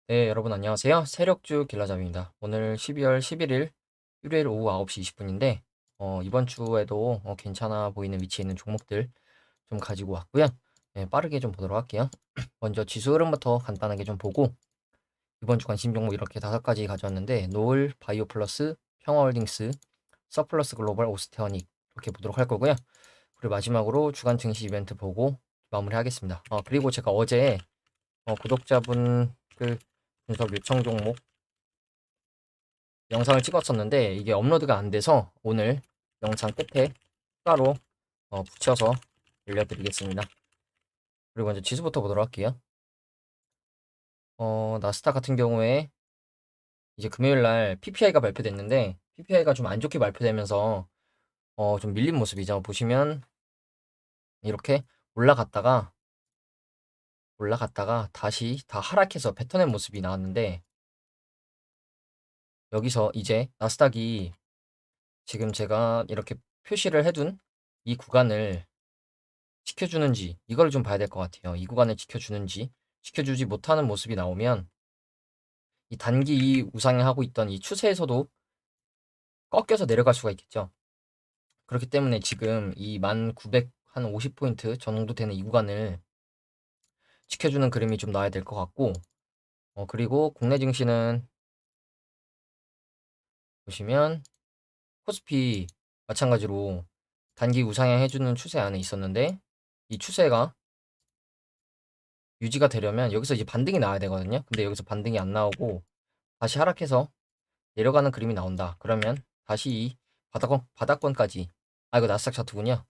네, 여러분 안녕하세요. 세력주 길라잡입니다. 오늘 12월 11일 일요일 오후 9시 20분인데 이번 주에도 괜찮아 보이는 위치에 있는 종목들 좀 가지고 왔고요. 네, 빠르게 좀 보도록 할게요. 먼저 지수 흐름부터 간단하게 좀 보고 이번 주 관심 종목 이렇게 5가지 가져왔는데 노을, 바이오플러스, 평화홀딩스, 서플러스 글로벌, 오스테어닉 이렇게 보도록 할 거고요. 그리고 마지막으로 주간 증시 이벤트 보고 마무리하겠습니다. 그리고 제가 어제 구독자분들 분석 요청 종목 영상을 찍었었는데 이게 업로드가 안 돼서 오늘 영상 끝에 추가로 붙여서 올려드리겠습니다. 그리고 먼저 지수부터 보도록 할게요. 나스닥 같은 경우에 이제 금요일 날 PPI가 발표됐는데 PPI가 좀 안 좋게 발표되면서 좀 밀린 모습이죠. 보시면 이렇게 올라갔다가 다시 다 하락해서 뱉어낸 모습이 나왔는데 여기서 이제 나스닥이 지금 제가 이렇게 표시를 해둔 이 구간을 지켜주는지 이걸 좀 봐야 될 것 같아요. 이 구간을 지켜주는지 지켜주지 못하는 모습이 나오면 이 단기 이 우상향하고 있던 이 추세에서도 꺾여서 내려갈 수가 있겠죠. 그렇기 때문에 지금 이 1900 한 50포인트 저 정도 되는 이 구간을 지켜주는 그림이 좀 나와야 될 것 같고 그리고 국내 증시는 보시면 코스피 마찬가지로 단기 우상향 해주는 추세 안에 있었는데 이 추세가 유지가 되려면 여기서 이제 반등이 나와야 되거든요. 근데 여기서 반등이 안 나오고 다시 하락해서 내려가는 그림이 나온다. 그러면 다시 이 바닥권까지 이거 나스닥 차트군요.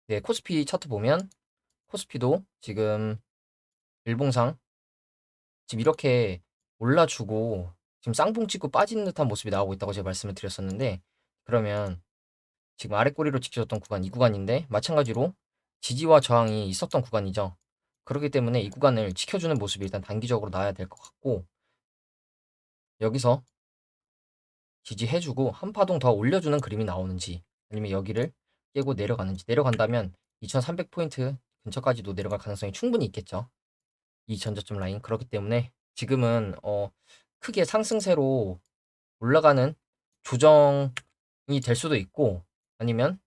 네, 코스피 차트 보면 코스피도 지금 일봉상 지금 이렇게 올라주고 지금 쌍봉 찍고 빠지는 듯한 모습이 나오고 있다고 제가 말씀을 드렸었는데 그러면 지금 아래 꼬리로 지켜졌던 구간 이 구간인데 마찬가지로 지지와 저항이 있었던 구간이죠. 그렇기 때문에 이 구간을 지켜주는 모습이 일단 단기적으로 나와야 될 것 같고 여기서 지지해주고 한 파동 더 올려주는 그림이 나오는지 아니면 여기를 깨고 내려가는지 내려간다면 2300포인트 근처까지도 내려갈 가능성이 충분히 있겠죠. 이 전저점 라인 그렇기 때문에 지금은 크게 상승세로 올라가는 조정이 될 수도 있고 아니면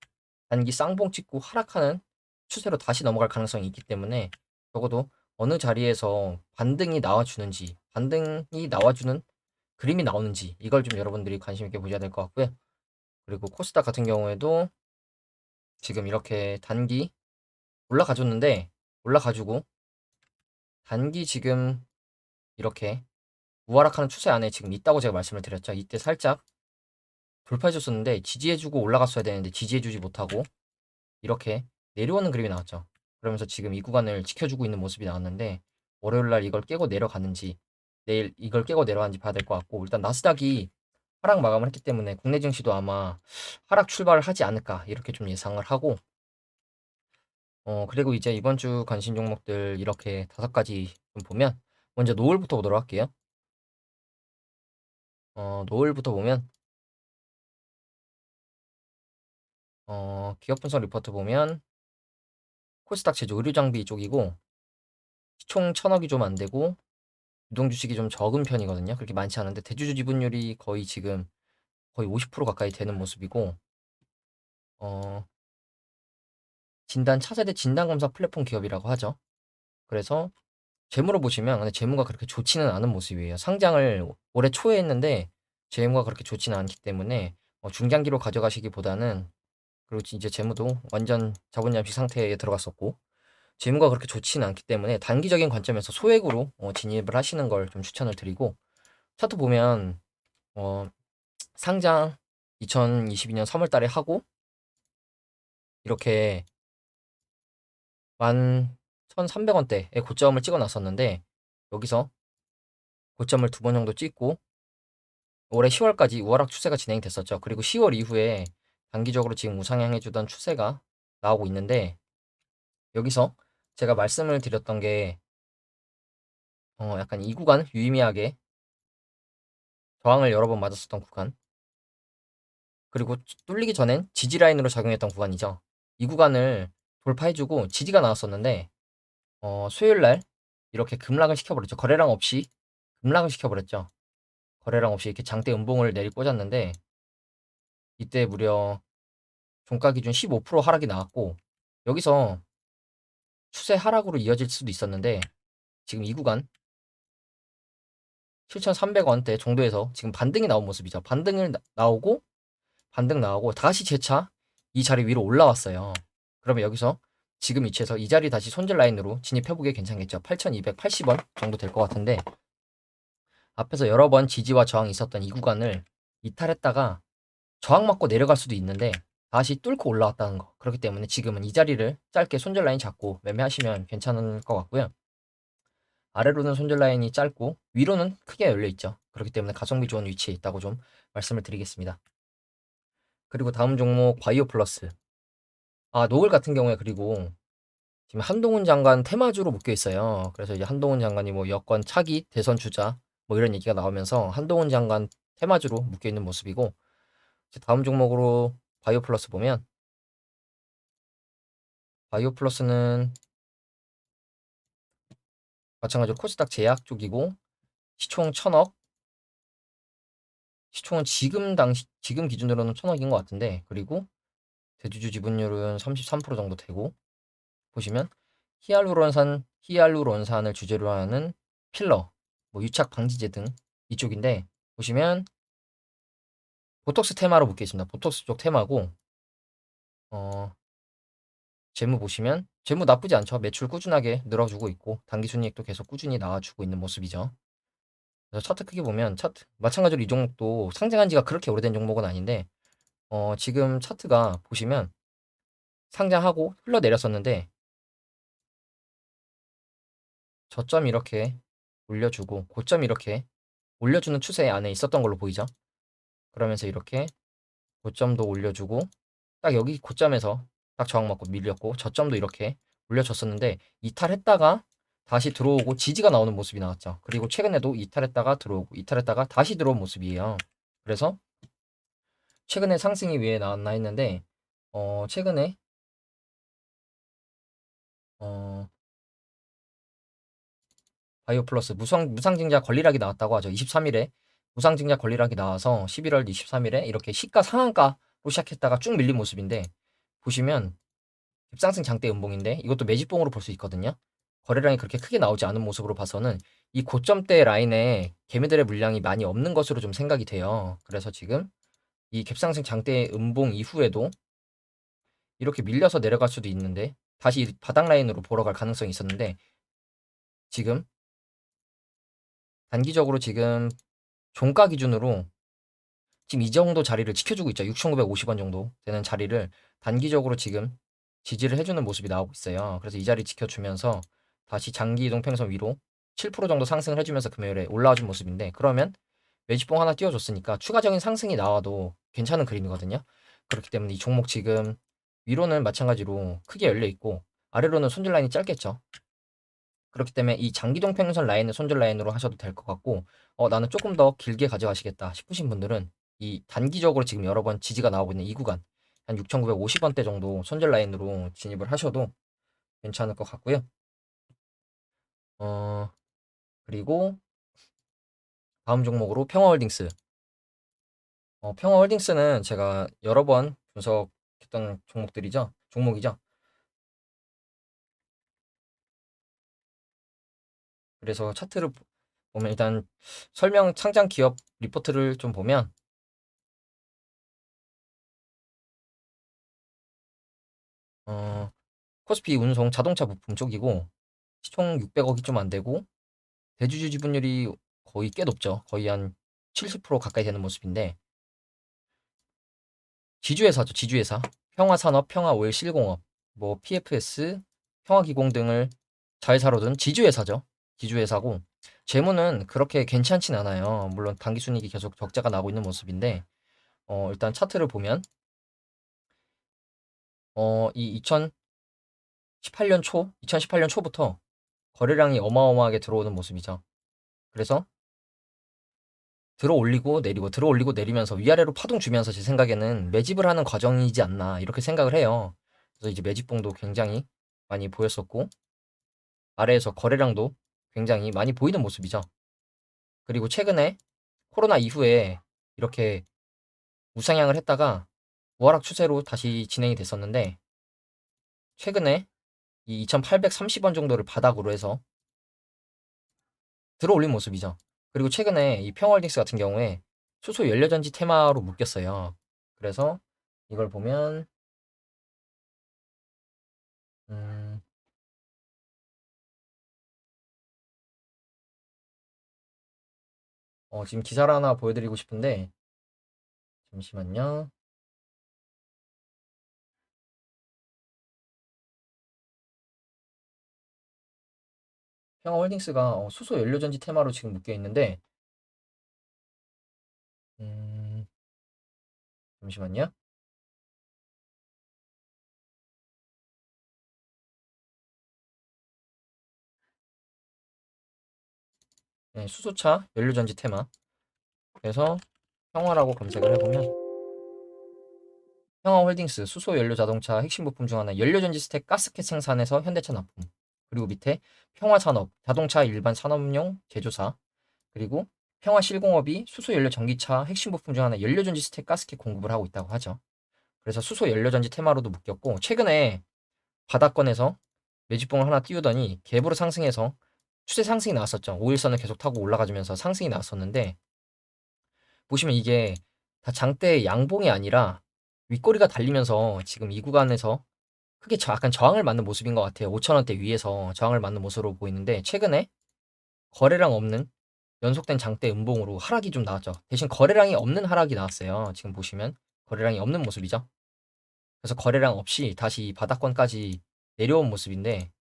단기 쌍봉 찍고 하락하는 추세로 다시 넘어갈 가능성이 있기 때문에 적어도 어느 자리에서 반등이 나와주는 그림이 나오는지 이걸 좀 여러분들이 관심 있게 보셔야 될 것 같고요. 그리고 코스닥 같은 경우에도 지금 이렇게 단기 올라가줬는데 올라가지고 단기 지금 이렇게 우하락하는 추세 안에 지금 있다고 제가 말씀을 드렸죠. 이때 살짝 돌파해줬었는데 지지해주고 올라갔어야 되는데 지지해주지 못하고 이렇게 내려오는 그림이 나왔죠. 그러면서 지금 이 구간을 지켜주고 있는 모습이 나왔는데 월요일날 이걸 깨고 내려가는지 내일 이걸 깨고 내려가는지 봐야 될 것 같고 일단 나스닥이 하락 마감을 했기 때문에 국내 증시도 아마 하락 출발을 하지 않을까 이렇게 좀 예상을 하고 그리고 이제 이번 주 관심 종목들 이렇게 5가지 좀 보면 먼저 노을부터 보도록 할게요. 노을부터 보면 기업 분석 리포트 보면 코스닥 제조 의류 장비 쪽이고 시총 1000억이 좀 안 되고 유동 주식이 좀 적은 편이거든요. 그렇게 많지 않은데 대주주 지분율이 거의 지금 거의 50% 가까이 되는 모습이고 어 차세대 진단 검사 플랫폼 기업이라고 하죠. 그래서 재무로 보시면 근데 재무가 그렇게 좋지는 않은 모습이에요. 상장을 올해 초에 했는데 재무가 그렇게 좋지는 않기 때문에 중장기로 가져가시기보다는 그리고 이제 재무도 완전 자본 잠식 상태에 들어갔었고 재무가 그렇게 좋지는 않기 때문에 단기적인 관점에서 소액으로 진입을 하시는 걸 좀 추천을 드리고 차트 보면 어 상장 2022년 3월 달에 하고 이렇게 11,300원대에 고점을 찍어 놨었는데 여기서 고점을 2번 정도 찍고 올해 10월까지 우하락 추세가 진행이 됐었죠. 그리고 10월 이후에 단기적으로 지금 우상향해 주던 추세가 나오고 있는데 여기서 제가 말씀을 드렸던 게 약간 이 구간 유의미하게 저항을 여러 번 맞았었던 구간 그리고 뚫리기 전엔 지지 라인으로 작용했던 구간이죠. 이 구간을 돌파해 주고 지지가 나왔었는데 수요일 날 이렇게 급락을 시켜버렸죠. 거래량 없이 급락을 시켜버렸죠. 거래량 없이 이렇게 장대 음봉을 내리 꽂았는데 이때 무려 종가 기준 15% 하락이 나왔고 여기서 추세 하락으로 이어질 수도 있었는데 지금 이 구간 7,300원대 정도에서 지금 반등이 나온 모습이죠. 반등을 나오고 반등 나오고 다시 재차 이 자리 위로 올라왔어요. 그러면 여기서 지금 위치에서 이 자리 다시 손절 라인으로 진입해보기 괜찮겠죠. 8,280원 정도 될 것 같은데 앞에서 여러 번 지지와 저항이 있었던 이 구간을 이탈했다가 저항 맞고 내려갈 수도 있는데 다시 뚫고 올라왔다는 거. 그렇기 때문에 지금은 이 자리를 짧게 손절 라인 잡고 매매하시면 괜찮을 것 같고요. 아래로는 손절 라인이 짧고 위로는 크게 열려 있죠. 그렇기 때문에 가성비 좋은 위치에 있다고 좀 말씀을 드리겠습니다. 그리고 다음 종목 바이오 플러스. 노을 같은 경우에 그리고 지금 한동훈 장관 테마주로 묶여 있어요. 그래서 이제 한동훈 장관이 뭐 여권 차기 대선 주자 뭐 이런 얘기가 나오면서 한동훈 장관 테마주로 묶여 있는 모습이고 다음 종목으로 바이오 플러스 보면 바이오 플러스는 마찬가지로 코스닥 제약 쪽이고 시총 1,000억, 시총은 지금 기준으로는 1,000억인 것 같은데 그리고 대주주 지분율은 33% 정도 되고 보시면 히알루론산을 주재로 하는 필러, 뭐 유착 방지제 등 이쪽인데 보시면 보톡스 테마로 묶여 있습니다. 보톡스 쪽 테마고 재무 보시면 재무 나쁘지 않죠. 매출 꾸준하게 늘어주고 있고 당기 순이익도 계속 꾸준히 나와주고 있는 모습이죠. 그래서 차트 크게 보면 차트 마찬가지로 이 종목도 상장한 지가 그렇게 오래된 종목은 아닌데 지금 차트가 보시면 상장하고 흘러내렸었는데 저점 이렇게 올려주고 고점 이렇게 올려주는 추세 안에 있었던 걸로 보이죠. 그러면서 이렇게 고점도 올려주고 딱 여기 고점에서 딱 저항 맞고 밀렸고 저점도 이렇게 올려줬었는데 이탈했다가 다시 들어오고 지지가 나오는 모습이 나왔죠. 그리고 최근에도 이탈했다가 들어오고 이탈했다가 다시 들어온 모습이에요. 그래서 최근에 상승이 왜 나왔나 했는데 최근에 어 바이오 플러스 무상증자 권리락이 나왔다고 하죠. 23일에 무상증자 권리락이 나와서 11월 23일에 이렇게 시가 상한가로 시작했다가 쭉 밀린 모습인데 보시면 급상승 장대 음봉인데 이것도 매집봉으로 볼 수 있거든요. 거래량이 그렇게 크게 나오지 않은 모습으로 봐서는 이 고점대 라인에 개미들의 물량이 많이 없는 것으로 좀 생각이 돼요. 그래서 지금 이 갭상승 장대 음봉 이후에도 이렇게 밀려서 내려갈 수도 있는데 다시 바닥 라인으로 보러 갈 가능성이 있었는데 지금 단기적으로 지금 종가 기준으로 지금 이 정도 자리를 지켜주고 있죠. 6,950원 정도 되는 자리를 단기적으로 지금 지지를 해주는 모습이 나오고 있어요. 그래서 이 자리 지켜주면서 다시 장기 이동 평선 위로 7% 정도 상승을 해주면서 금요일에 올라와준 모습인데 그러면 매집봉 하나 띄워줬으니까 추가적인 상승이 나와도 괜찮은 그림이거든요. 그렇기 때문에 이 종목 지금 위로는 마찬가지로 크게 열려 있고 아래로는 손절 라인이 짧겠죠. 그렇기 때문에 이 장기동 평선 라인을 손절 라인으로 하셔도 될 것 같고 나는 조금 더 길게 가져가시겠다 싶으신 분들은 이 단기적으로 지금 여러 번 지지가 나오고 있는 이 구간 한 6,950원대 정도 손절 라인으로 진입을 하셔도 괜찮을 것 같고요. 어, 그리고 다음 종목으로 평화홀딩스. 평화홀딩스는 제가 여러 번 분석했던 종목이죠. 그래서 차트를 보면 일단 설명 상장 기업 리포트를 좀 보면 어, 코스피 운송 자동차 부품 쪽이고 시총 600억이 좀 안 되고 대주주 지분율이 거의 꽤 높죠. 거의 한 70% 가까이 되는 모습인데 지주회사죠. 지주회사. 평화산업, 평화오일 실공업, 뭐 PFS, 평화기공 등을 자회사로 둔 지주회사죠. 지주회사고 재무는 그렇게 괜찮진 않아요. 물론 당기순이익이 계속 적자가 나고 있는 모습인데 일단 차트를 보면 이 2018년 초부터 거래량이 어마어마하게 들어오는 모습이죠. 그래서 들어올리고 내리고 들어올리고 내리면서 위아래로 파동 주면서 제 생각에는 매집을 하는 과정이지 않나 이렇게 생각을 해요. 그래서 이제 매집봉도 굉장히 많이 보였었고 아래에서 거래량도 굉장히 많이 보이는 모습이죠. 그리고 최근에 코로나 이후에 이렇게 우상향을 했다가 우하락 추세로 다시 진행이 됐었는데 최근에 이 2,830원 정도를 바닥으로 해서 들어올린 모습이죠. 그리고 최근에 이 평화홀딩스 같은 경우에 수소 연료전지 테마로 묶였어요. 그래서 이걸 보면 음, 지금 기사를 하나 보여드리고 싶은데 잠시만요. 평화홀딩스가 수소 연료전지 테마로 지금 묶여 있는데 음, 잠시만요. 네, 수소차 연료전지 테마. 그래서 평화라고 검색을 해보면 평화홀딩스 수소 연료 자동차 핵심 부품 중 하나 연료전지 스택 가스켓 생산에서 현대차 납품. 그리고 밑에 평화산업 자동차 일반 산업용 제조사. 그리고 평화실공업이 수소 연료 전기차 핵심 부품 중 하나 연료전지 스택 가스켓 공급을 하고 있다고 하죠. 그래서 수소 연료전지 테마로도 묶였고 최근에 바닥권에서 매집봉을 하나 띄우더니 갭으로 상승해서 추세 상승이 나왔었죠. 5일선을 계속 타고 올라가주면서 상승이 나왔었는데 보시면 이게 다 장대 양봉이 아니라 윗꼬리가 달리면서 지금 이 구간에서 크게 약간 저항을 맞는 모습인 것 같아요. 5,000원대 위에서 저항을 맞는 모습으로 보이는데 최근에 거래량 없는 연속된 장대 음봉으로 하락이 좀 나왔죠. 대신 거래량이 없는 하락이 나왔어요. 지금 보시면 거래량이 없는 모습이죠. 그래서 거래량 없이 다시 바닥권까지 내려온 모습인데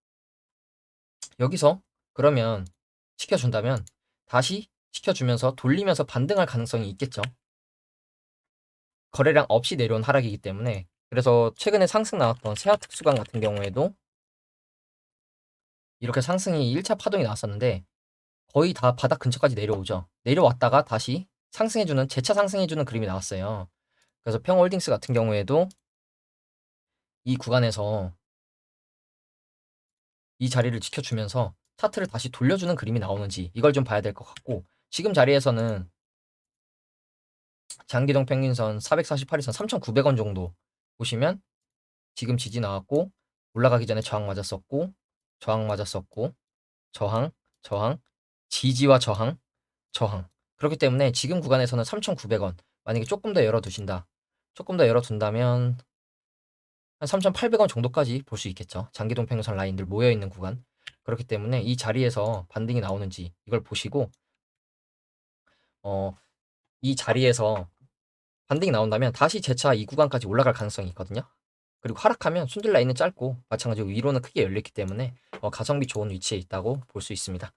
여기서 그러면 시켜준다면 다시 시켜주면서 돌리면서 반등할 가능성이 있겠죠. 거래량 없이 내려온 하락이기 때문에 그래서 최근에 상승 나왔던 세아 특수강 같은 경우에도 이렇게 상승이 1차 파동이 나왔었는데 거의 다 바닥 근처까지 내려오죠. 내려왔다가 다시 상승해주는 재차 상승해주는 그림이 나왔어요. 그래서 평홀딩스 같은 경우에도 이 구간에서 이 자리를 지켜주면서 차트를 다시 돌려주는 그림이 나오는지 이걸 좀 봐야 될 것 같고 지금 자리에서는 장기동 평균선 448일선 3,900원 정도 보시면 지금 지지 나왔고 올라가기 전에 저항 맞았었고 저항 맞았었고 저항 저항 지지와 저항 저항 그렇기 때문에 지금 구간에서는 3,900원 만약에 조금 더 열어두신다 조금 더 열어둔다면 한 3,800원 정도까지 볼 수 있겠죠. 장기동 평균선 라인들 모여있는 구간 그렇기 때문에 이 자리에서 반등이 나오는지 이걸 보시고 어, 이 자리에서 반등이 나온다면 다시 재차 이 구간까지 올라갈 가능성이 있거든요. 그리고 하락하면 순들 라인은 짧고 마찬가지로 위로는 크게 열렸기 때문에 가성비 좋은 위치에 있다고 볼 수 있습니다.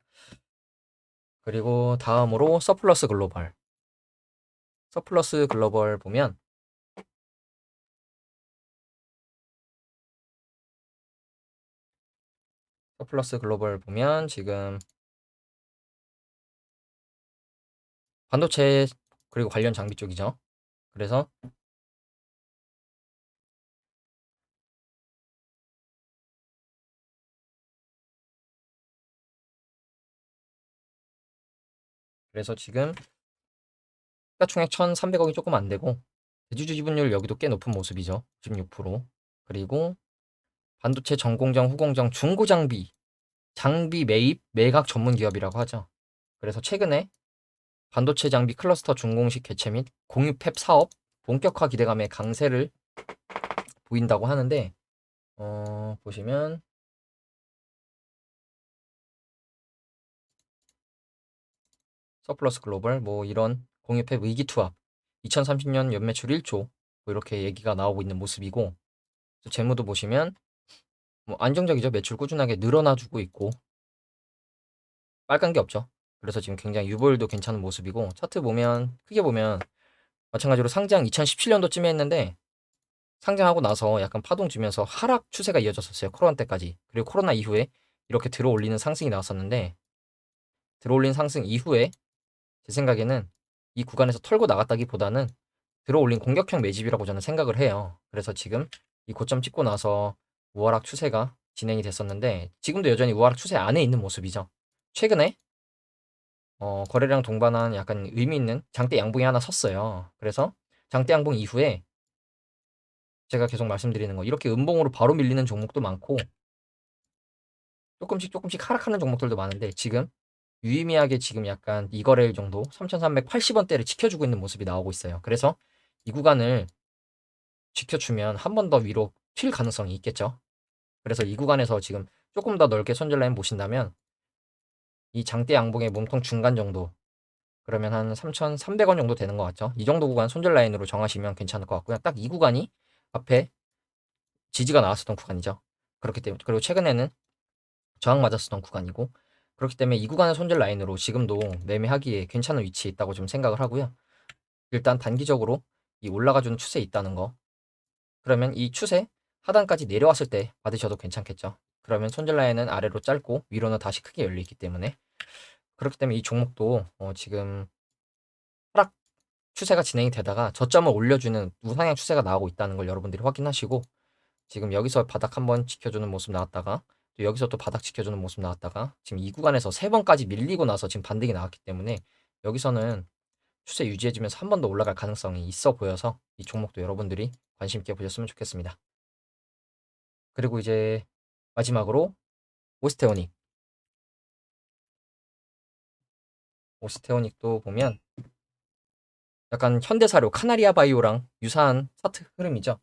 그리고 다음으로 서플러스 글로벌. 서플러스 글로벌 보면 서플러스 글로벌 보면 지금 반도체 그리고 관련 장비 쪽이죠. 그래서 지금 시가총액 1,300억이 조금 안 되고 대주주 지분율 여기도 꽤 높은 모습이죠. 96%. 그리고 반도체 전공정, 후공정, 중고 장비 매입, 매각 전문 기업이라고 하죠. 그래서 최근에 반도체 장비 클러스터 준공식 개최 및 공유 팹 사업 본격화 기대감의 강세를 보인다고 하는데 보시면 서플러스 글로벌 뭐 이런 공유 팹 위기 투합 2030년 연매출 1조 뭐 이렇게 얘기가 나오고 있는 모습이고 재무도 보시면 뭐 안정적이죠. 매출 꾸준하게 늘어나주고 있고 빨간 게 없죠. 그래서 지금 굉장히 유보율도 괜찮은 모습이고 차트 보면 크게 보면 마찬가지로 상장 2017년도쯤에 했는데 상장하고 나서 약간 파동 주면서 하락 추세가 이어졌었어요. 코로나 때까지. 그리고 코로나 이후에 이렇게 들어올리는 상승이 나왔었는데 들어올린 상승 이후에 제 생각에는 이 구간에서 털고 나갔다기보다는 들어올린 공격형 매집이라고 저는 생각을 해요. 그래서 지금 이 고점 찍고 나서 우하락 추세가 진행이 됐었는데 지금도 여전히 우하락 추세 안에 있는 모습이죠. 최근에 거래량 동반한 약간 의미 있는 장대 양봉이 하나 섰어요. 그래서 장대 양봉 이후에 제가 계속 말씀드리는 거 이렇게 음봉으로 바로 밀리는 종목도 많고 조금씩 하락하는 종목들도 많은데 지금 유의미하게 지금 약간 이거래일 정도 3,380원대를 지켜주고 있는 모습이 나오고 있어요. 그래서 이 구간을 지켜주면 한 번 더 위로 튈 가능성이 있겠죠. 그래서 이 구간에서 지금 조금 더 넓게 손절 라인 보신다면 이 장대 양봉의 몸통 중간 정도 그러면 한 3,300원 정도 되는 것 같죠. 이 정도 구간 손절 라인으로 정하시면 괜찮을 것 같고요. 딱 이 구간이 앞에 지지가 나왔었던 구간이죠. 그렇기 때문에 그리고 최근에는 저항 맞았었던 구간이고 그렇기 때문에 이 구간의 손절 라인으로 지금도 매매하기에 괜찮은 위치에 있다고 좀 생각을 하고요. 일단 단기적으로 이 올라가주는 추세에 있다는 거. 그러면 이 추세 하단까지 내려왔을 때 받으셔도 괜찮겠죠. 그러면 손절 라인은 아래로 짧고 위로는 다시 크게 열리기 때문에 그렇기 때문에 이 종목도 지금 하락 추세가 진행이 되다가 저점을 올려주는 우상향 추세가 나오고 있다는 걸 여러분들이 확인하시고 지금 여기서 바닥 한번 지켜주는 모습 나왔다가 또 여기서 또 바닥 지켜주는 모습 나왔다가 지금 이 구간에서 세 번까지 밀리고 나서 지금 반등이 나왔기 때문에 여기서는 추세 유지해주면서 한 번 더 올라갈 가능성이 있어 보여서 이 종목도 여러분들이 관심 있게 보셨으면 좋겠습니다. 그리고 이제 마지막으로 오스테오닉. 오스테오닉도 보면 약간 현대사료 카나리아 바이오랑 유사한 차트 흐름이죠.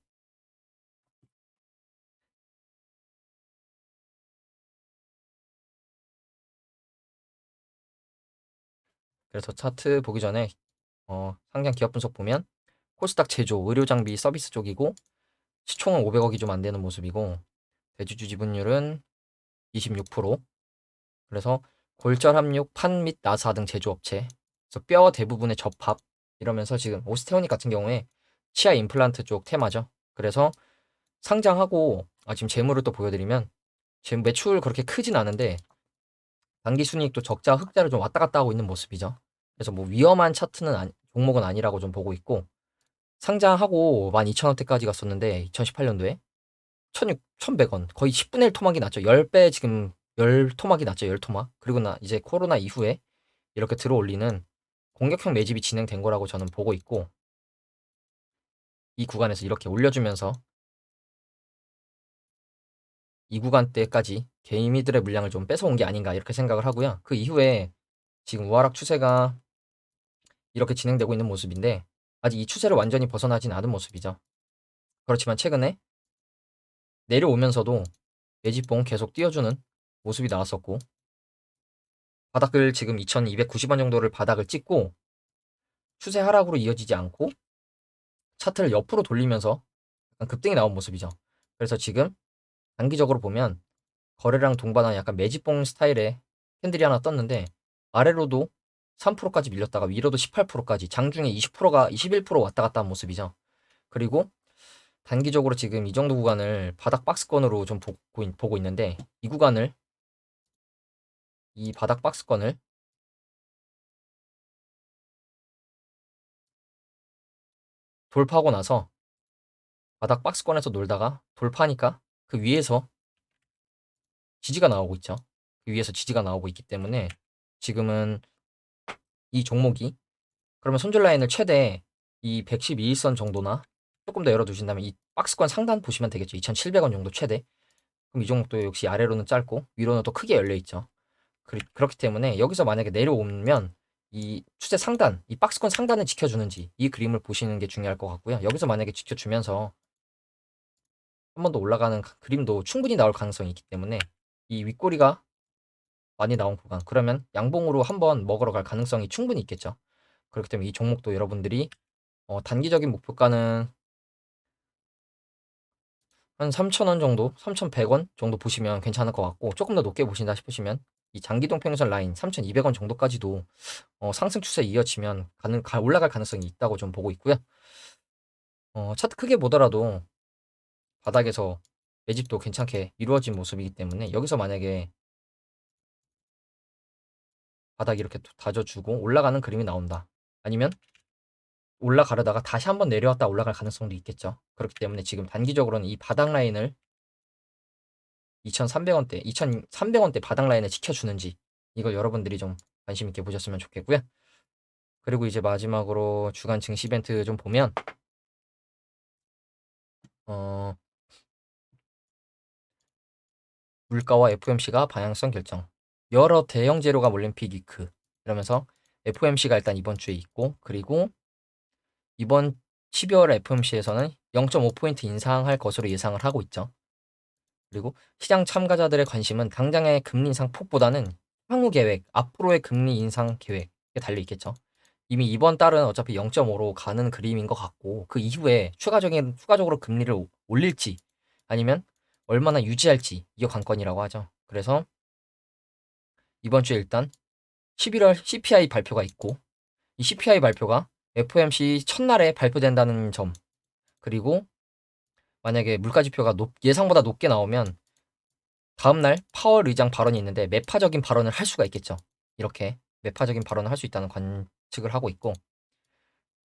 그래서 차트 보기 전에 상장 기업 분석 보면 코스닥 제조, 의료 장비 서비스 쪽이고 시총은 500억이 좀 안 되는 모습이고 대주주 지분율은 26%. 그래서 골절 함육, 판 및 나사 등 제조업체. 그래서 뼈 대부분의 접합 이러면서 지금 오스테오닉 같은 경우에 치아 임플란트 쪽 테마죠. 그래서 상장하고 지금 재물을 또 보여드리면 지금 매출 그렇게 크진 않은데 단기 순이익도 적자 흑자를 좀 왔다 갔다 하고 있는 모습이죠. 그래서 뭐 위험한 차트는 종목은 아니라고 좀 보고 있고 상장하고 12,000원대까지 갔었는데 2018년도에 1,100원 거의 10분의 1 토막이 났죠. 10배 지금 10 토막이 났죠. 10 토막. 그리고 이제 코로나 이후에 이렇게 들어올리는 공격형 매집이 진행된 거라고 저는 보고 있고 이 구간에서 이렇게 올려주면서 이 구간대까지 개미들의 물량을 좀 뺏어온 게 아닌가 이렇게 생각을 하고요. 그 이후에 지금 우하락 추세가 이렇게 진행되고 있는 모습인데 아직 이 추세를 완전히 벗어나진 않은 모습이죠. 그렇지만 최근에 내려오면서도 매집봉 계속 띄워주는 모습이 나왔었고 바닥을 지금 2290원 정도를 바닥을 찍고 추세 하락으로 이어지지 않고 차트를 옆으로 돌리면서 약간 급등이 나온 모습이죠. 그래서 지금 단기적으로 보면 거래량 동반한 약간 매집봉 스타일의 캔들이 하나 떴는데 아래로도 3%까지 밀렸다가 위로도 18%까지 장중에 20%가 21% 왔다 갔다 한 모습이죠. 그리고 단기적으로 지금 이 정도 구간을 바닥 박스권으로 좀 보고 있는데 이 구간을 이 바닥 박스권을 돌파하고 나서 바닥 박스권에서 놀다가 돌파하니까 그 위에서 지지가 나오고 있죠. 그 위에서 지지가 나오고 있기 때문에 지금은 이 종목이 그러면 손절 라인을 최대 이 112일선 정도나 조금 더 열어두신다면 이 박스권 상단 보시면 되겠죠. 2,700원 정도 최대. 그럼 이 종목도 역시 아래로는 짧고 위로는 또 크게 열려 있죠. 그렇기 때문에 여기서 만약에 내려오면 이 추세 상단, 이 박스권 상단을 지켜주는지 이 그림을 보시는 게 중요할 것 같고요. 여기서 만약에 지켜주면서 한 번 더 올라가는 그림도 충분히 나올 가능성이 있기 때문에 이 윗꼬리가 많이 나온 구간 그러면 양봉으로 한번 먹으러 갈 가능성이 충분히 있겠죠. 그렇기 때문에 이 종목도 여러분들이 단기적인 목표가는 한 3,000원 정도, 3,100원 정도 보시면 괜찮을 것 같고 조금 더 높게 보신다 싶으시면 이 장기동 평균선 라인 3,200원 정도까지도 상승 추세 이어지면 올라갈 가능성이 있다고 좀 보고 있고요. 차트 크게 보더라도 바닥에서 매집도 괜찮게 이루어진 모습이기 때문에 여기서 만약에 바닥 이렇게 다져주고 올라가는 그림이 나온다. 아니면 올라가려다가 다시 한번 내려왔다 올라갈 가능성도 있겠죠. 그렇기 때문에 지금 단기적으로는 이 바닥 라인을 2,300원대, 2,300원대 바닥 라인을 지켜주는지 이걸 여러분들이 좀 관심 있게 보셨으면 좋겠고요. 그리고 이제 마지막으로 주간 증시 이벤트 좀 보면 어, 물가와 FOMC가 방향성 결정. 여러 대형 재료가 몰린 빅위크. 이러면서 FOMC가 일단 이번 주에 있고, 그리고 이번 12월 FOMC에서는 0.5포인트 인상할 것으로 예상을 하고 있죠. 그리고 시장 참가자들의 관심은 당장의 금리 인상 폭보다는 향후 계획, 앞으로의 금리 인상 계획에 달려 있겠죠. 이미 이번 달은 어차피 0.5로 가는 그림인 것 같고, 그 이후에 추가적으로 금리를 올릴지 아니면 얼마나 유지할지 이게 관건이라고 하죠. 그래서 이번 주에 일단 11월 CPI 발표가 있고, 이 CPI 발표가 FOMC 첫날에 발표된다는 점, 그리고 만약에 물가 지표가 예상보다 높게 나오면 다음날 파월 의장 발언이 있는데 매파적인 발언을 할 수가 있겠죠. 이렇게 매파적인 발언을 할 수 있다는 관측을 하고 있고,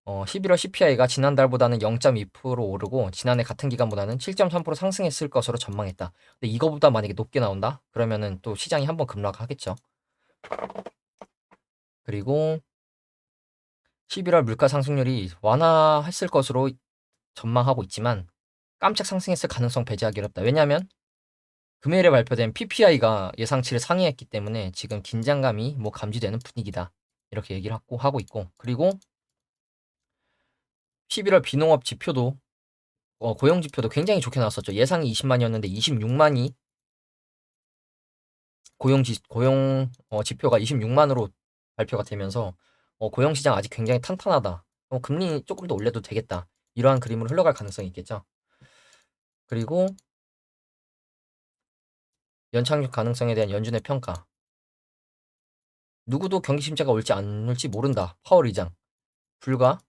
11월 CPI가 지난달보다는 0.2% 오르고 지난해 같은 기간보다는 7.3% 상승했을 것으로 전망했다. 근데 이거보다 만약에 높게 나온다? 그러면은 또 시장이 한번 급락하겠죠. 그리고 11월 물가 상승률이 완화했을 것으로 전망하고 있지만 깜짝 상승했을 가능성 배제하기 어렵다. 왜냐하면 금요일에 발표된 PPI가 예상치를 상회했기 때문에 지금 긴장감이 뭐 감지되는 분위기다. 이렇게 얘기를 하고 있고, 그리고 11월 비농업 지표도 고용 지표도 굉장히 좋게 나왔었죠. 예상이 20만이었는데 26만이 고용 지표가 26만으로 발표가 되면서 고용 시장 아직 굉장히 탄탄하다. 금리 조금 더 올려도 되겠다. 이러한 그림으로 흘러갈 가능성이 있겠죠. 그리고 연착륙 가능성에 대한 연준의 평가. 누구도 경기 침체가 올지 안 올지 모른다. 파월 의장. 불과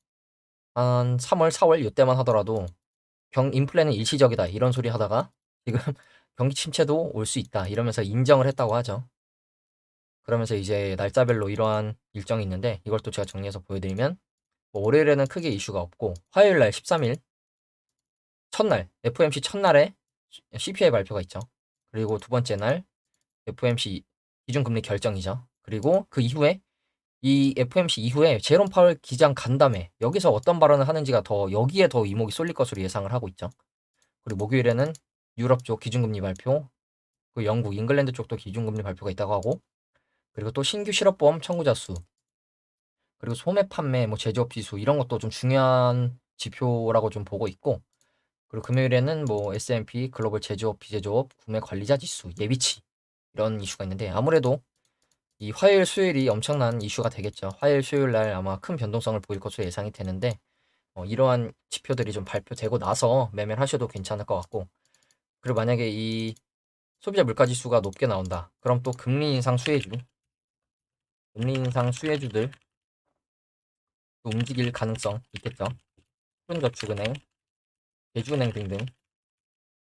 한 3월, 4월 이때만 하더라도 인플레는 일시적이다. 이런 소리 하다가 지금 경기 침체도 올 수 있다. 이러면서 인정을 했다고 하죠. 그러면서 이제 날짜별로 이러한 일정이 있는데 이걸 또 제가 정리해서 보여드리면 뭐 월요일에는 크게 이슈가 없고 화요일 날 13일 첫날 FOMC 첫날에 CPI 발표가 있죠. 그리고 두 번째 날 FOMC 기준금리 결정이죠. 그리고 그 이후에 이 FOMC 이후에 제롬 파월 기장 간담회 여기서 어떤 발언을 하는지가 더 여기에 더 이목이 쏠릴 것으로 예상을 하고 있죠. 그리고 목요일에는 유럽 쪽 기준금리 발표, 그 영국, 잉글랜드 쪽도 기준금리 발표가 있다고 하고, 그리고 또 신규 실업보험 청구자 수, 그리고 소매 판매, 뭐 제조업 지수 이런 것도 좀 중요한 지표라고 좀 보고 있고, 그리고 금요일에는 뭐 S&P 글로벌 제조업, 비제조업, 구매 관리자 지수, 예비치 이런 이슈가 있는데 아무래도 이 화요일, 수요일이 엄청난 이슈가 되겠죠. 화요일, 수요일 날 아마 큰 변동성을 보일 것으로 예상이 되는데 이러한 지표들이 좀 발표되고 나서 매매를 하셔도 괜찮을 것 같고, 그리고 만약에 이 소비자 물가 지수가 높게 나온다. 그럼 또 금리 인상 수혜주들 또 움직일 가능성 있겠죠. 푸른저축은행, 제주은행 등등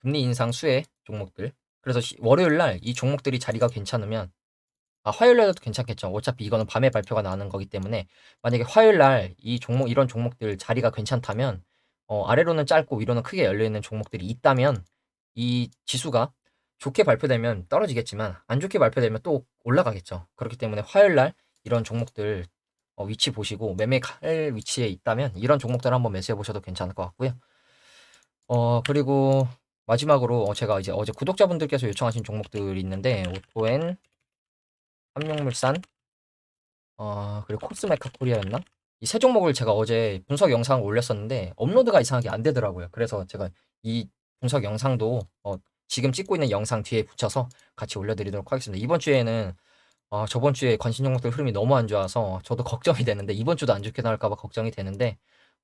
금리 인상 수혜 종목들. 그래서 월요일 날 이 종목들이 자리가 괜찮으면 화요일 날도 괜찮겠죠. 어차피 이거는 밤에 발표가 나는 거기 때문에 만약에 화요일 날 이런 종목들 자리가 괜찮다면 아래로는 짧고 위로는 크게 열려 있는 종목들이 있다면 이 지수가 좋게 발표되면 떨어지겠지만 안 좋게 발표되면 또 올라가겠죠. 그렇기 때문에 화요일 날 이런 종목들 위치 보시고 매매할 위치에 있다면 이런 종목들 한번 매수해 보셔도 괜찮을 것 같고요. 그리고 마지막으로 제가 이제 어제 구독자분들께서 요청하신 종목들이 있는데 오토엔, 삼용물산, 그리고 코스메카 코리아였나? 이 세 종목을 제가 어제 분석 영상을 올렸었는데 업로드가 이상하게 안 되더라고요. 그래서 제가 이 분석 영상도 지금 찍고 있는 영상 뒤에 붙여서 같이 올려드리도록 하겠습니다. 이번 주에는 저번 주에 관심 종목들 흐름이 너무 안 좋아서 저도 걱정이 되는데 이번 주도 안 좋게 나올까 봐 걱정이 되는데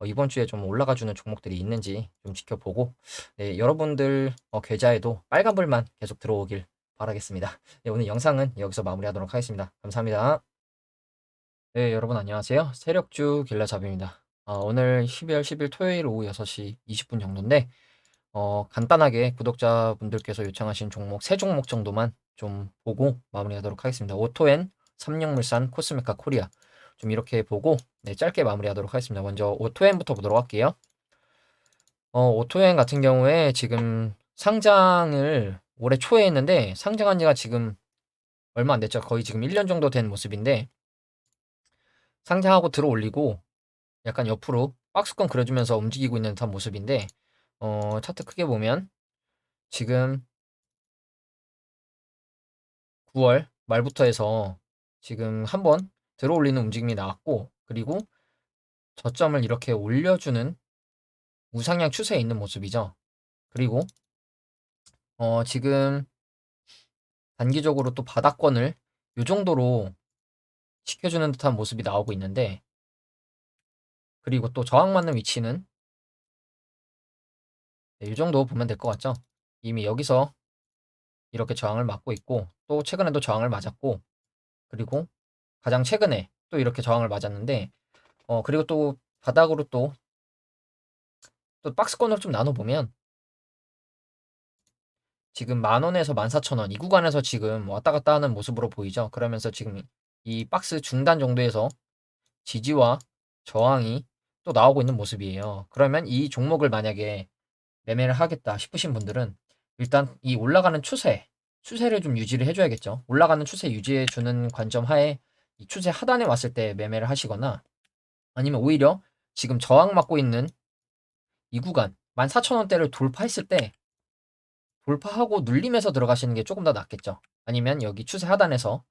이번 주에 좀 올라가주는 종목들이 있는지 좀 지켜보고 네, 여러분들 계좌에도 빨간불만 계속 들어오길 바라겠습니다. 네, 오늘 영상은 여기서 마무리하도록 하겠습니다. 감사합니다. 네, 여러분 안녕하세요. 세력주 길라잡입니다. 오늘 12월 10일 토요일 오후 6시 20분 정도인데 간단하게 구독자분들께서 요청하신 종목 3종목 정도만 좀 보고 마무리하도록 하겠습니다. 오토엔, 삼육물산, 코스메카 코리아 좀 이렇게 보고 네, 짧게 마무리하도록 하겠습니다. 먼저 오토엔부터 보도록 할게요. 오토엔 같은 경우에 지금 상장을 올해 초에 했는데 상장한 지가 지금 얼마 안 됐죠. 거의 지금 1년 정도 된 모습인데 상장하고 들어 올리고 약간 옆으로 박스권 그려주면서 움직이고 있는 듯한 모습인데 차트 크게 보면 지금 9월 말부터 해서 지금 한번 들어 올리는 움직임이 나왔고, 그리고 저점을 이렇게 올려주는 우상향 추세에 있는 모습이죠. 그리고 지금 단기적으로 또 바닥권을 이 정도로 지켜주는 듯한 모습이 나오고 있는데, 그리고 또 저항받는 위치는 이 정도 보면 될 것 같죠. 이미 여기서 이렇게 저항을 맞고 있고, 또 최근에도 저항을 맞았고, 그리고 가장 최근에 또 이렇게 저항을 맞았는데, 그리고 또 바닥으로 또 박스권으로 좀 나눠보면 지금 10,000원에서 14,000원 이 구간에서 지금 왔다 갔다 하는 모습으로 보이죠. 그러면서 지금 이 박스 중단 정도에서 지지와 저항이 또 나오고 있는 모습이에요. 그러면 이 종목을 만약에 매매를 하겠다 싶으신 분들은 일단 이 올라가는 추세를 좀 유지를 해줘야겠죠. 올라가는 추세 유지해주는 관점 하에 이 추세 하단에 왔을 때 매매를 하시거나, 아니면 오히려 지금 저항 맞고 있는 이 구간 14,000원대를 돌파했을 때 돌파하고 눌림에서 들어가시는 게 조금 더 낫겠죠. 아니면 여기 추세 하단에서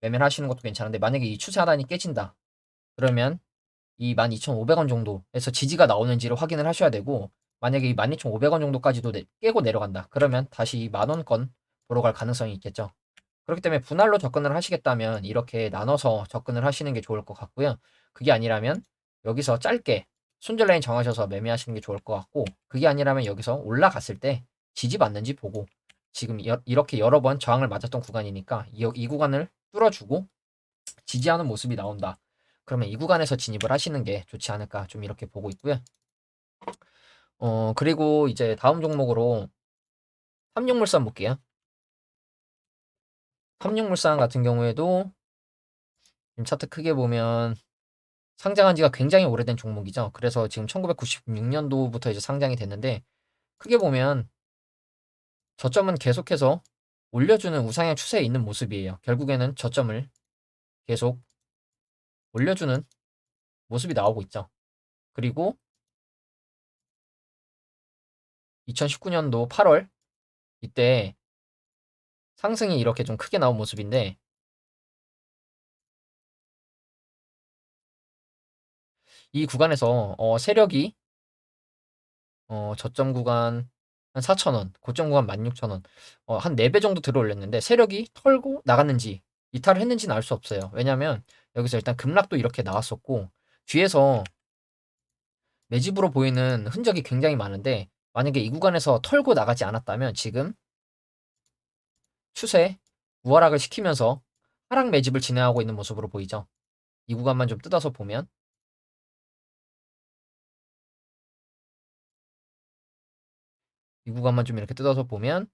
매매를 하시는 것도 괜찮은데, 만약에 이 추세 하단이 깨진다 그러면 이 12,500원 정도에서 지지가 나오는지를 확인을 하셔야 되고, 만약에 이 12,500원 정도까지도 깨고 내려간다 그러면 다시 만원권 보러 갈 가능성이 있겠죠. 그렇기 때문에 분할로 접근을 하시겠다면 이렇게 나눠서 접근을 하시는 게 좋을 것 같고요. 그게 아니라면 여기서 짧게 손절 라인 정하셔서 매매하시는 게 좋을 것 같고, 그게 아니라면 여기서 올라갔을 때 지지 맞는지 보고, 지금 이렇게 여러 번 저항을 맞았던 구간이니까 이 구간을 뚫어주고 지지하는 모습이 나온다 그러면 이 구간에서 진입을 하시는 게 좋지 않을까, 좀 이렇게 보고 있고요. 그리고 이제 다음 종목으로 삼육물산 볼게요. 삼육물산 같은 경우에도 지금 차트 크게 보면 상장한 지가 굉장히 오래된 종목이죠. 그래서 지금 1996년도부터 이제 상장이 됐는데, 크게 보면 저점은 계속해서 올려주는 우상향 추세에 있는 모습이에요. 결국에는 저점을 계속 올려주는 모습이 나오고 있죠. 그리고 2019년도 8월 이때 상승이 이렇게 좀 크게 나온 모습인데, 이 구간에서 세력이 저점 구간 한 4,000원, 고점 구간 16,000원, 한 4배 정도 들어 올렸는데 세력이 털고 나갔는지 이탈을 했는지는 알 수 없어요. 왜냐면 여기서 일단 급락도 이렇게 나왔었고, 뒤에서 매집으로 보이는 흔적이 굉장히 많은데, 만약에 이 구간에서 털고 나가지 않았다면 지금 추세 우하락을 시키면서 하락 매집을 진행하고 있는 모습으로 보이죠. 이 구간만 좀 뜯어서 보면, 이 구간만 좀 이렇게 뜯어서 보면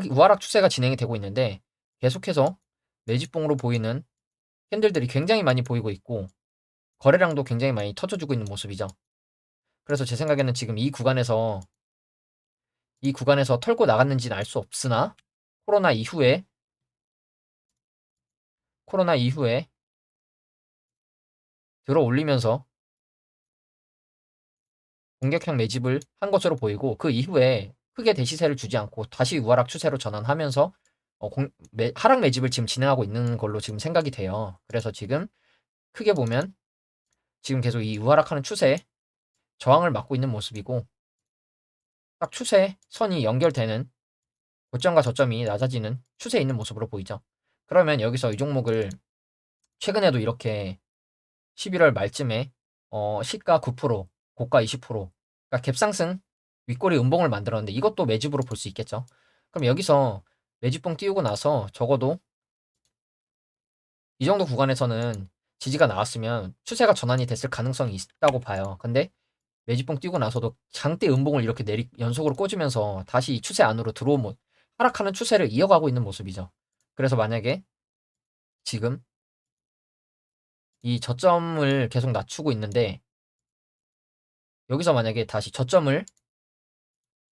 우하락 추세가 진행이 되고 있는데, 계속해서 매집봉으로 보이는 캔들들이 굉장히 많이 보이고 있고 거래량도 굉장히 많이 터져주고 있는 모습이죠. 그래서 제 생각에는 지금 이 구간에서 털고 나갔는지는 알 수 없으나, 코로나 이후에 코로나 이후에 들어 올리면서 공격형 매집을 한 것으로 보이고, 그 이후에 크게 대시세를 주지 않고 다시 우하락 추세로 전환하면서 하락 매집을 지금 진행하고 있는 걸로 지금 생각이 돼요. 그래서 지금 크게 보면 지금 계속 이 우하락하는 추세에 저항을 맞고 있는 모습이고, 딱 추세 선이 연결되는 고점과 저점이 낮아지는 추세에 있는 모습으로 보이죠. 그러면 여기서 이 종목을 최근에도 이렇게 11월 말쯤에 시가 9%, 고가 20%, 그러니까 갭상승 윗꼬리 음봉을 만들었는데 이것도 매집으로 볼 수 있겠죠. 그럼 여기서 매집봉 띄우고 나서 적어도 이 정도 구간에서는 지지가 나왔으면 추세가 전환이 됐을 가능성이 있다고 봐요. 근데 매집봉 띄고 나서도 장대 음봉을 이렇게 연속으로 꽂으면서 다시 이 추세 안으로 들어오면 하락하는 추세를 이어가고 있는 모습이죠. 그래서 만약에 지금 이 저점을 계속 낮추고 있는데, 여기서 만약에 다시 저점을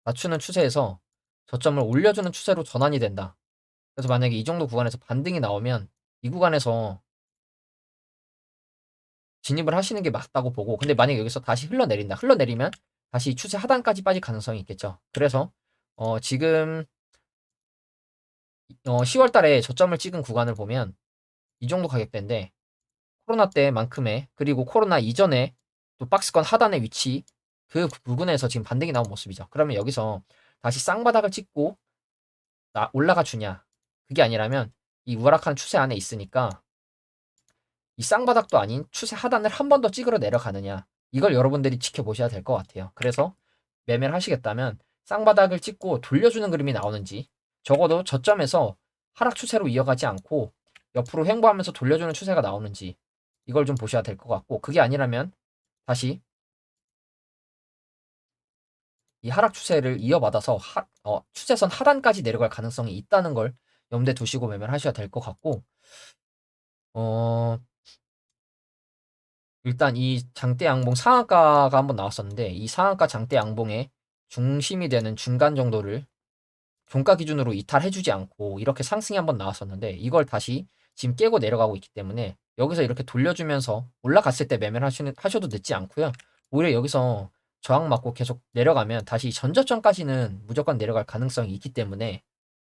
낮추는 추세에서 저점을 올려주는 추세로 전환이 된다. 그래서 만약에 이 정도 구간에서 반등이 나오면 이 구간에서 진입을 하시는 게 맞다고 보고, 근데 만약에 여기서 다시 흘러내린다. 흘러내리면 다시 추세 하단까지 빠질 가능성이 있겠죠. 그래서 지금 10월 달에 저점을 찍은 구간을 보면 이 정도 가격대인데, 코로나 때만큼의, 그리고 코로나 이전에 또 박스권 하단의 위치, 그 부분에서 지금 반등이 나온 모습이죠. 그러면 여기서 다시 쌍바닥을 찍고 올라가 주냐? 그게 아니라면 이 우락한 추세 안에 있으니까 이 쌍바닥도 아닌 추세 하단을 한 번 더 찍으러 내려가느냐? 이걸 여러분들이 지켜보셔야 될 것 같아요. 그래서 매매를 하시겠다면 쌍바닥을 찍고 돌려주는 그림이 나오는지, 적어도 저점에서 하락 추세로 이어가지 않고 옆으로 횡보하면서 돌려주는 추세가 나오는지, 이걸 좀 보셔야 될 것 같고, 그게 아니라면 다시 이 하락 추세를 이어받아서 추세선 하단까지 내려갈 가능성이 있다는 걸 염두에 두시고 매매를 하셔야 될 것 같고, 어, 일단 이 장대 양봉 상한가가 한번 나왔었는데, 이 상한가 장대 양봉의 중심이 되는 중간 정도를 종가 기준으로 이탈해주지 않고 이렇게 상승이 한번 나왔었는데, 이걸 다시 지금 깨고 내려가고 있기 때문에 여기서 이렇게 돌려주면서 올라갔을 때 매매를 하셔도 늦지 않고요. 오히려 여기서 저항 맞고 계속 내려가면 다시 전저점까지는 무조건 내려갈 가능성이 있기 때문에,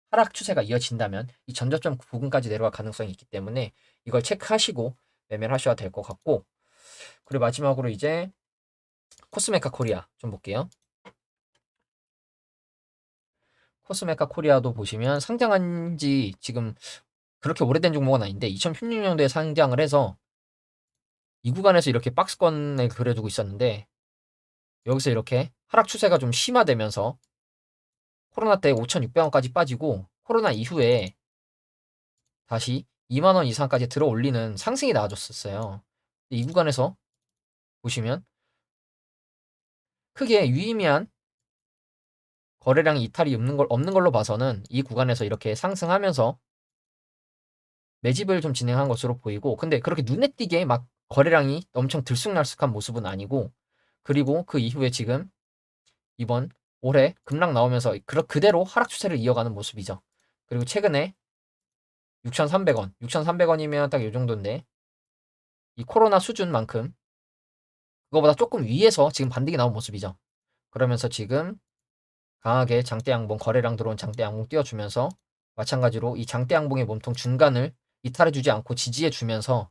하락 추세가 이어진다면 이 전저점 부근까지 내려갈 가능성이 있기 때문에 이걸 체크하시고 매매를 하셔야 될 것 같고, 그리고 마지막으로 이제 코스메카 코리아 좀 볼게요. 코스메카 코리아도 보시면 상장한 지 지금 그렇게 오래된 종목은 아닌데 2016년도에 상장을 해서 이 구간에서 이렇게 박스권을 그려주고 있었는데, 여기서 이렇게 하락 추세가 좀 심화되면서 코로나 때 5,600원까지 빠지고 코로나 이후에 다시 2만 원 이상까지 들어 올리는 상승이 나와줬었어요. 이 구간에서 보시면 크게 유의미한 거래량 이탈이 없는 걸로 봐서는 이 구간에서 이렇게 상승하면서 매집을 좀 진행한 것으로 보이고, 근데 그렇게 눈에 띄게 막 거래량이 엄청 들쑥날쑥한 모습은 아니고, 그리고 그 이후에 지금 이번 올해 급락 나오면서 그대로 하락 추세를 이어가는 모습이죠. 그리고 최근에 6,300원, 6,300원이면 딱 이 정도인데, 이 코로나 수준만큼 그거보다 조금 위에서 지금 반등이 나온 모습이죠. 그러면서 지금 강하게 장대 양봉, 거래량 들어온 장대 양봉 띄워주면서 마찬가지로 이 장대 양봉의 몸통 중간을 이탈해주지 않고 지지해주면서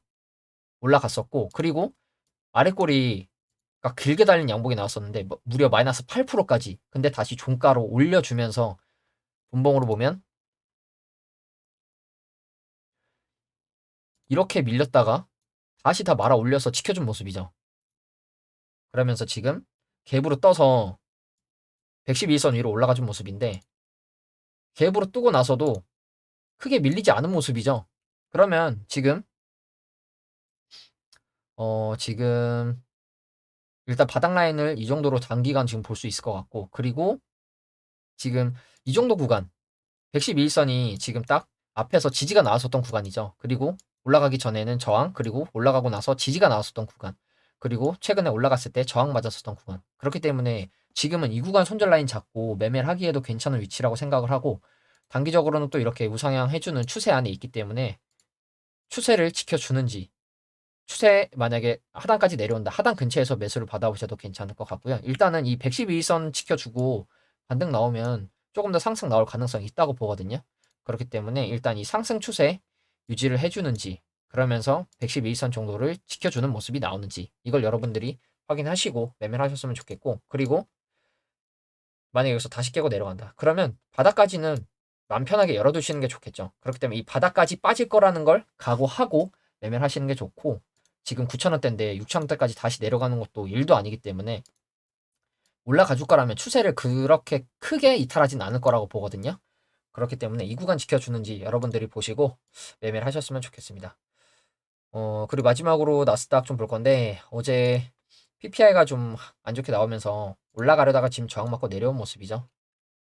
올라갔었고, 그리고 아래 꼬리가 길게 달린 양봉이 나왔었는데 무려 마이너스 8%까지, 근데 다시 종가로 올려주면서 분봉으로 보면 이렇게 밀렸다가 다시 다 말아 올려서 지켜준 모습이죠. 그러면서 지금 갭으로 떠서 112선 위로 올라가준 모습인데, 갭으로 뜨고 나서도 크게 밀리지 않은 모습이죠. 그러면 지금 일단 바닥 라인을 이 정도로 단기간 지금 볼 수 있을 것 같고, 그리고 지금 이 정도 구간 112일선이 지금 딱 앞에서 지지가 나왔었던 구간이죠. 그리고 올라가기 전에는 저항, 그리고 올라가고 나서 지지가 나왔었던 구간, 그리고 최근에 올라갔을 때 저항 맞았었던 구간. 그렇기 때문에 지금은 이 구간 손절 라인 잡고 매매를 하기에도 괜찮은 위치라고 생각을 하고, 단기적으로는 또 이렇게 우상향 해주는 추세 안에 있기 때문에 추세를 지켜주는지, 추세 만약에 하단까지 내려온다, 하단 근처에서 매수를 받아보셔도 괜찮을 것 같고요. 일단은 이 112선 지켜주고 반등 나오면 조금 더 상승 나올 가능성이 있다고 보거든요. 그렇기 때문에 일단 이 상승 추세 유지를 해주는지, 그러면서 112선 정도를 지켜주는 모습이 나오는지, 이걸 여러분들이 확인하시고 매매를 하셨으면 좋겠고, 그리고 만약에 여기서 다시 깨고 내려간다, 그러면 바닥까지는 맘 편하게 열어두시는 게 좋겠죠. 그렇기 때문에 이 바닥까지 빠질 거라는 걸 각오하고 매매를 하시는 게 좋고, 지금 9,000원대인데 6,000원대까지 다시 내려가는 것도 일도 아니기 때문에 올라가 줄 거라면 추세를 그렇게 크게 이탈하진 않을 거라고 보거든요. 그렇기 때문에 이 구간 지켜주는지 여러분들이 보시고 매매를 하셨으면 좋겠습니다. 그리고 마지막으로 나스닥 좀 볼 건데, 어제 PPI가 좀 안 좋게 나오면서 올라가려다가 지금 저항 맞고 내려온 모습이죠.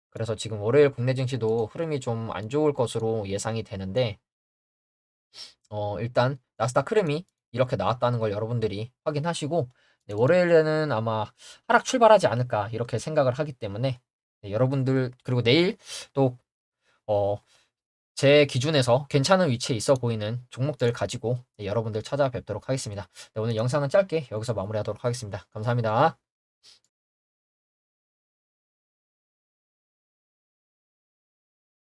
그래서 지금 월요일 국내 증시도 흐름이 좀 안 좋을 것으로 예상이 되는데, 일단 나스닥 흐름이 이렇게 나왔다는 걸 여러분들이 확인하시고, 네, 월요일에는 아마 하락 출발하지 않을까 이렇게 생각을 하기 때문에, 네, 여러분들, 그리고 내일 또 어, 제 기준에서 괜찮은 위치에 있어 보이는 종목들 가지고 여러분들 찾아뵙도록 하겠습니다. 네, 오늘 영상은 짧게 여기서 마무리하도록 하겠습니다. 감사합니다.